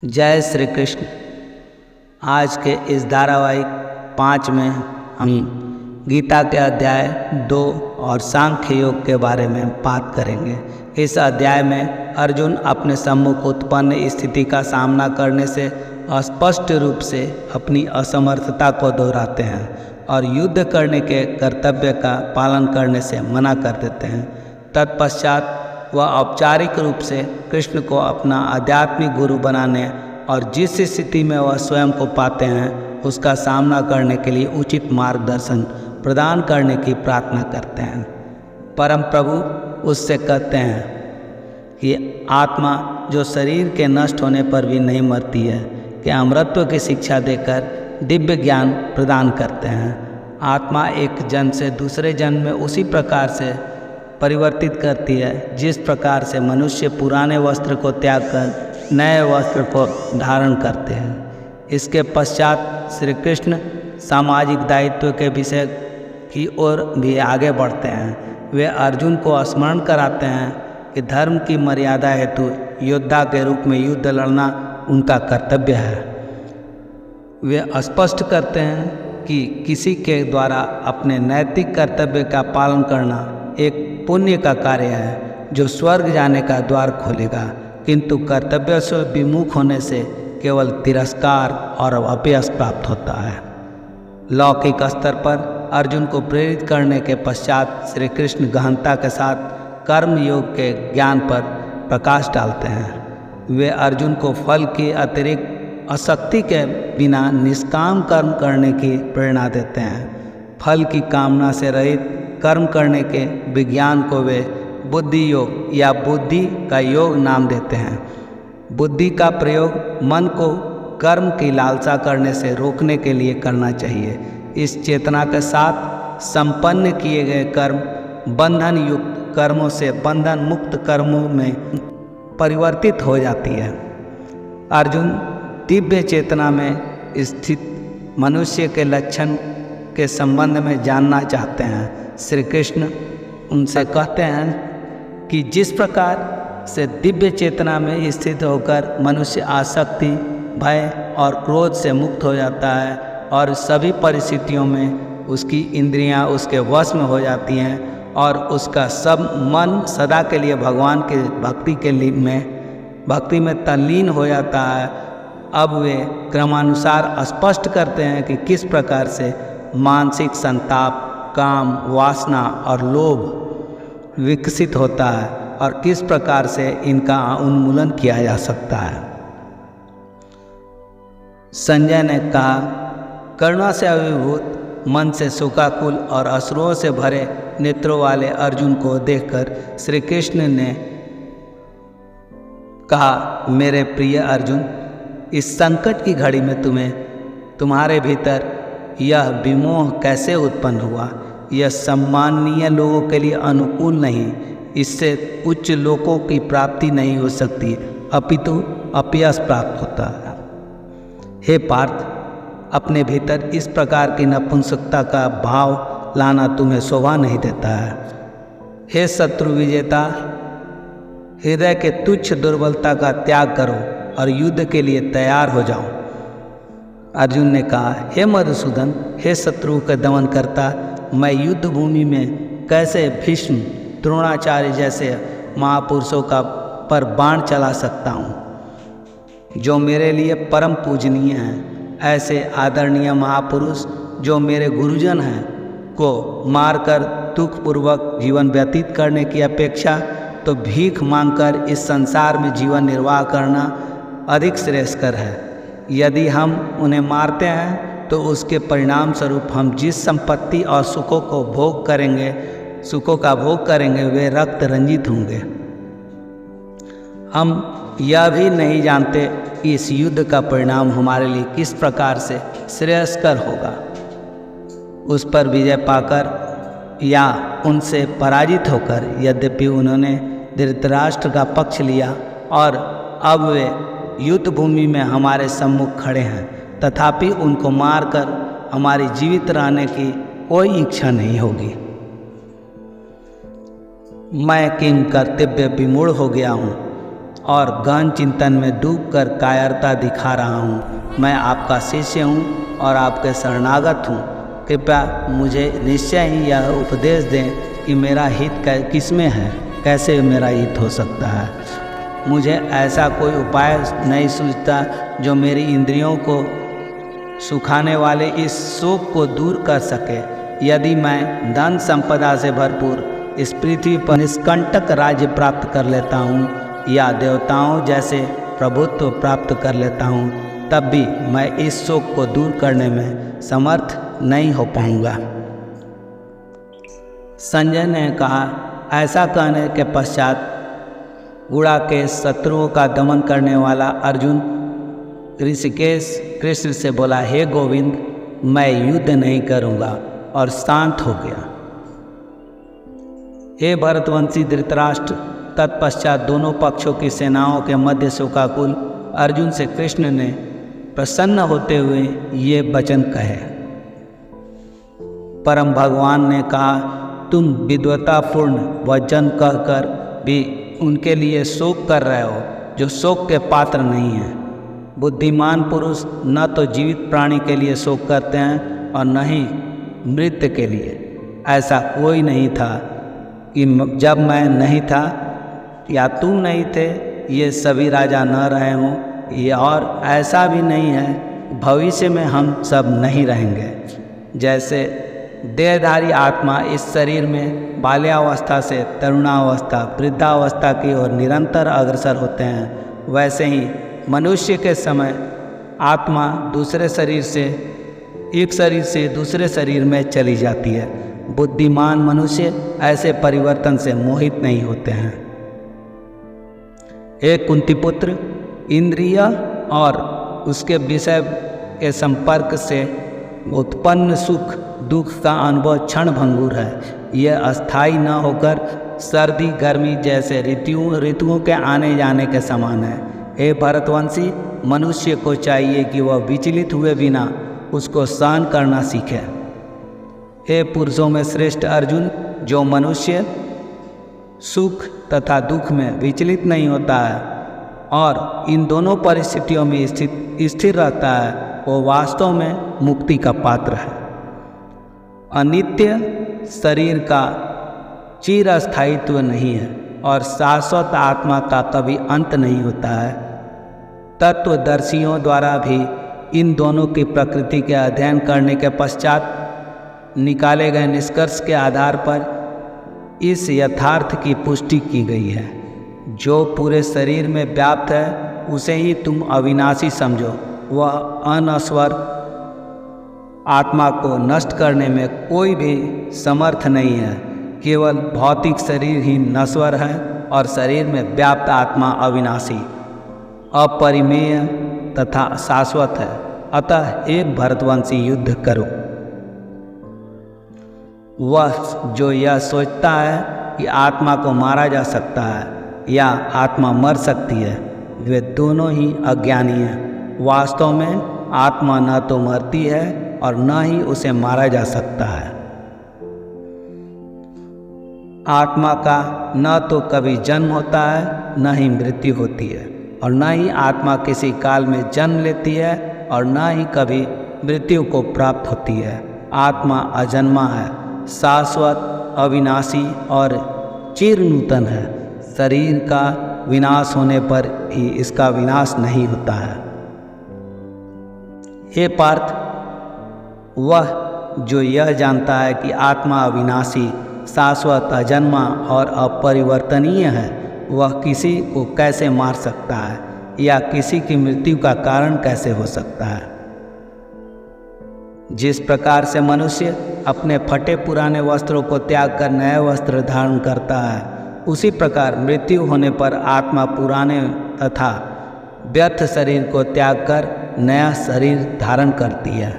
जय श्री कृष्ण। आज के इस धारावाहिक 5 में हम गीता के अध्याय 2 और सांख्य योग के बारे में बात करेंगे। इस अध्याय में अर्जुन अपने सम्मुख उत्पन्न स्थिति का सामना करने से स्पष्ट रूप से अपनी असमर्थता को दोहराते हैं और युद्ध करने के कर्तव्य का पालन करने से मना कर देते हैं। तत्पश्चात वह औपचारिक रूप से कृष्ण को अपना आध्यात्मिक गुरु बनाने और जिस स्थिति में वह स्वयं को पाते हैं उसका सामना करने के लिए उचित मार्गदर्शन प्रदान करने की प्रार्थना करते हैं। परम प्रभु उससे कहते हैं कि आत्मा जो शरीर के नष्ट होने पर भी नहीं मरती है, कि अमरत्व की शिक्षा देकर दिव्य ज्ञान प्रदान करते हैं। आत्मा एक जन से दूसरे जन में उसी प्रकार से परिवर्तित करती है जिस प्रकार से मनुष्य पुराने वस्त्र को त्याग कर नए वस्त्र को धारण करते हैं। इसके पश्चात श्री कृष्ण सामाजिक दायित्व के विषय की ओर भी आगे बढ़ते हैं। वे अर्जुन को स्मरण कराते हैं कि धर्म की मर्यादा हेतु योद्धा के रूप में युद्ध लड़ना उनका कर्तव्य है। वे स्पष्ट करते हैं कि किसी के द्वारा अपने नैतिक कर्तव्य का पालन करना एक पुण्य का कार्य है जो स्वर्ग जाने का द्वार खोलेगा, किंतु कर्तव्य से विमुख होने से केवल तिरस्कार और अपयश प्राप्त होता है। लौकिक स्तर पर अर्जुन को प्रेरित करने के पश्चात श्री कृष्ण गहनता के साथ कर्म योग के ज्ञान पर प्रकाश डालते हैं। वे अर्जुन को फल की अतिरिक्त आसक्ति के बिना निष्काम कर्म करने की प्रेरणा देते हैं। फल की कामना से रहित कर्म करने के विज्ञान को वे बुद्धि योग या बुद्धि का योग नाम देते हैं। बुद्धि का प्रयोग मन को कर्म की लालसा करने से रोकने के लिए करना चाहिए। इस चेतना के साथ संपन्न किए गए कर्म बंधन युक्त कर्मों से बंधन मुक्त कर्मों में परिवर्तित हो जाती है। अर्जुन दिव्य चेतना में स्थित मनुष्य के लक्षण के संबंध में जानना चाहते हैं। श्री कृष्ण उनसे कहते हैं कि जिस प्रकार से दिव्य चेतना में स्थित होकर मनुष्य आसक्ति, भय और क्रोध से मुक्त हो जाता है और सभी परिस्थितियों में उसकी इंद्रियां उसके वश में हो जाती हैं और उसका सब मन सदा के लिए भगवान के भक्ति में तल्लीन हो जाता है। अब वे क्रमानुसार स्पष्ट करते हैं कि किस प्रकार से मानसिक संताप, काम, वासना और लोभ विकसित होता है और किस प्रकार से इनका उन्मूलन किया जा सकता है। संजय ने कहा, करुणा से अभिभूत मन से शोकाकुल और अश्रुओं से भरे नेत्रों वाले अर्जुन को देखकर श्री कृष्ण ने कहा, मेरे प्रिय अर्जुन, इस संकट की घड़ी में तुम्हारे भीतर यह विमोह कैसे उत्पन्न हुआ? यह सम्माननीय लोगों के लिए अनुकूल नहीं, इससे उच्च लोकों की प्राप्ति नहीं हो सकती, अपितु अपयश प्राप्त होता है। हे पार्थ, अपने भीतर इस प्रकार की नपुंसकता का भाव लाना तुम्हें शोभा नहीं देता है। हे शत्रु विजेता, हृदय के तुच्छ दुर्बलता का त्याग करो और युद्ध के लिए तैयार हो जाओ। अर्जुन ने कहा, हे मधुसूदन, हे शत्रु का दमन करता, मैं युद्ध भूमि में कैसे भीष्म, द्रोणाचार्य जैसे महापुरुषों पर बाण चला सकता हूँ जो मेरे लिए परम पूजनीय हैं। ऐसे आदरणीय महापुरुष जो मेरे गुरुजन हैं को मारकर दुखपूर्वक जीवन व्यतीत करने की अपेक्षा तो भीख मांगकर इस संसार में जीवन निर्वाह करना अधिक श्रेयस्कर है। यदि हम उन्हें मारते हैं तो उसके परिणाम स्वरूप हम जिस संपत्ति और सुखों का भोग करेंगे वे रक्त रंजित होंगे। हम यह भी नहीं जानते कि इस युद्ध का परिणाम हमारे लिए किस प्रकार से श्रेयस्कर होगा। उस पर विजय पाकर या उनसे पराजित होकर, यद्यपि उन्होंने धृतराष्ट्र का पक्ष लिया और अब वे युद्ध भूमि में हमारे सम्मुख खड़े हैं, तथापि उनको मारकर हमारी जीवित रहने की कोई इच्छा नहीं होगी। मैं किंग कर्तव्य विमूढ़ हो गया हूँ और गहन चिंतन में डूबकर कायरता दिखा रहा हूँ। मैं आपका शिष्य हूँ और आपके शरणागत हूँ। कृपया मुझे निश्चय ही यह उपदेश दें कि मेरा हित किसमें है, कैसे मेरा हित हो सकता है। मुझे ऐसा कोई उपाय नहीं सूझता जो मेरी इंद्रियों को सुखाने वाले इस शोक को दूर कर सके। यदि मैं धन संपदा से भरपूर इस पृथ्वी पर निष्कंटक राज्य प्राप्त कर लेता हूँ या देवताओं जैसे प्रभुत्व प्राप्त कर लेता हूँ, तब भी मैं इस शोक को दूर करने में समर्थ नहीं हो पाऊँगा। संजय ने कहा। ऐसा कहने के पश्चात गुड़ा के शत्रुओं का दमन करने वाला अर्जुन ऋषिकेश कृष्ण से बोला, हे गोविंद, मैं युद्ध नहीं करूँगा, और शांत हो गया। हे भरतवंशी धृतराष्ट्र, तत्पश्चात दोनों पक्षों की सेनाओं के मध्य शोकाकुल अर्जुन से कृष्ण ने प्रसन्न होते हुए ये वचन कहे। परम भगवान ने कहा, तुम विद्वतापूर्ण वचन कहकर भी उनके लिए शोक कर रहे हो जो शोक के पात्र नहीं है। बुद्धिमान पुरुष न तो जीवित प्राणी के लिए शोक करते हैं और न ही मृत के लिए। ऐसा कोई नहीं था कि जब मैं नहीं था या तुम नहीं थे, ये सभी राजा न रहे हों, ये और ऐसा भी नहीं है भविष्य में हम सब नहीं रहेंगे। जैसे देहधारी आत्मा इस शरीर में बाल्यावस्था से तरुणावस्था, वृद्धावस्था की ओर निरंतर अग्रसर होते हैं, वैसे ही मनुष्य के समय आत्मा दूसरे शरीर से एक शरीर से दूसरे शरीर में चली जाती है। बुद्धिमान मनुष्य ऐसे परिवर्तन से मोहित नहीं होते हैं। एक कुंती पुत्र, इंद्रिय और उसके विषय के संपर्क से उत्पन्न सुख दुख का अनुभव क्षण भंगुर है। यह अस्थायी न होकर सर्दी गर्मी जैसे ऋतुओं के आने जाने के समान है। हे भरतवंशी, मनुष्य को चाहिए कि वह विचलित हुए बिना उसको सहन करना सीखे। हे पुरुषों में श्रेष्ठ अर्जुन, जो मनुष्य सुख तथा दुख में विचलित नहीं होता है और इन दोनों परिस्थितियों में स्थिर रहता है, वो वास्तव में मुक्ति का पात्र है। अनित्य शरीर का चिरस्थायित्व नहीं है और शाश्वत आत्मा का कभी अंत नहीं होता है। तत्वदर्शियों द्वारा भी इन दोनों की प्रकृति के अध्ययन करने के पश्चात निकाले गए निष्कर्ष के आधार पर इस यथार्थ की पुष्टि की गई है। जो पूरे शरीर में व्याप्त है उसे ही तुम अविनाशी समझो। वह अनश्वर आत्मा को नष्ट करने में कोई भी समर्थ नहीं है। केवल भौतिक शरीर ही नश्वर है और शरीर में व्याप्त आत्मा अविनाशी, अपरिमेय तथा शाश्वत है। अतः एक भरतवंशी युद्ध करो। वह जो यह सोचता है कि आत्मा को मारा जा सकता है या आत्मा मर सकती है, वे दोनों ही अज्ञानी हैं। वास्तव में आत्मा न तो मरती है और न ही उसे मारा जा सकता है। आत्मा का न तो कभी जन्म होता है न ही मृत्यु होती है, और न ही आत्मा किसी काल में जन्म लेती है और न ही कभी मृत्यु को प्राप्त होती है। आत्मा अजन्मा है, शाश्वत, अविनाशी और चिर नूतन है। शरीर का विनाश होने पर ही इसका विनाश नहीं होता है। हे पार्थ, वह जो यह जानता है कि आत्मा अविनाशी, शाश्वत, अजन्मा और अपरिवर्तनीय है, वह किसी को कैसे मार सकता है या किसी की मृत्यु का कारण कैसे हो सकता है। जिस प्रकार से मनुष्य अपने फटे पुराने वस्त्रों को त्याग कर नए वस्त्र धारण करता है, उसी प्रकार मृत्यु होने पर आत्मा पुराने तथा व्यर्थ शरीर को त्याग कर नया शरीर धारण करती है।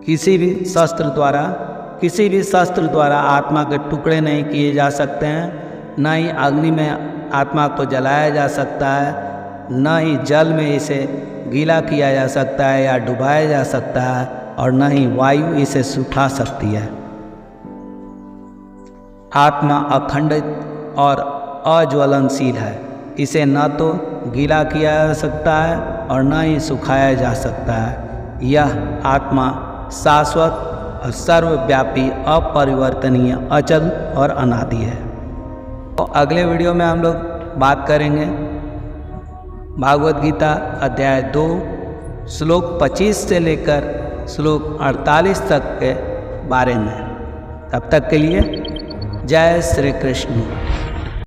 किसी भी शस्त्र द्वारा आत्मा के टुकड़े नहीं किए जा सकते हैं, न ही अग्नि में आत्मा को जलाया जा सकता है, न ही जल में इसे गीला किया जा सकता है या डुबाया जा सकता है, और न ही वायु इसे सुखा सकती है। आत्मा अखंडित और अज्वलनशील है। इसे न तो गीला किया जा सकता है और न ही सुखाया जा सकता है। यह आत्मा शाश्वत और सर्वव्यापी, अपरिवर्तनीय, अचल और अनादि है। तो अगले वीडियो में हम लोग बात करेंगे भागवत गीता अध्याय 2 श्लोक 25 से लेकर श्लोक 48 तक के बारे में। तब तक के लिए जय श्री कृष्ण।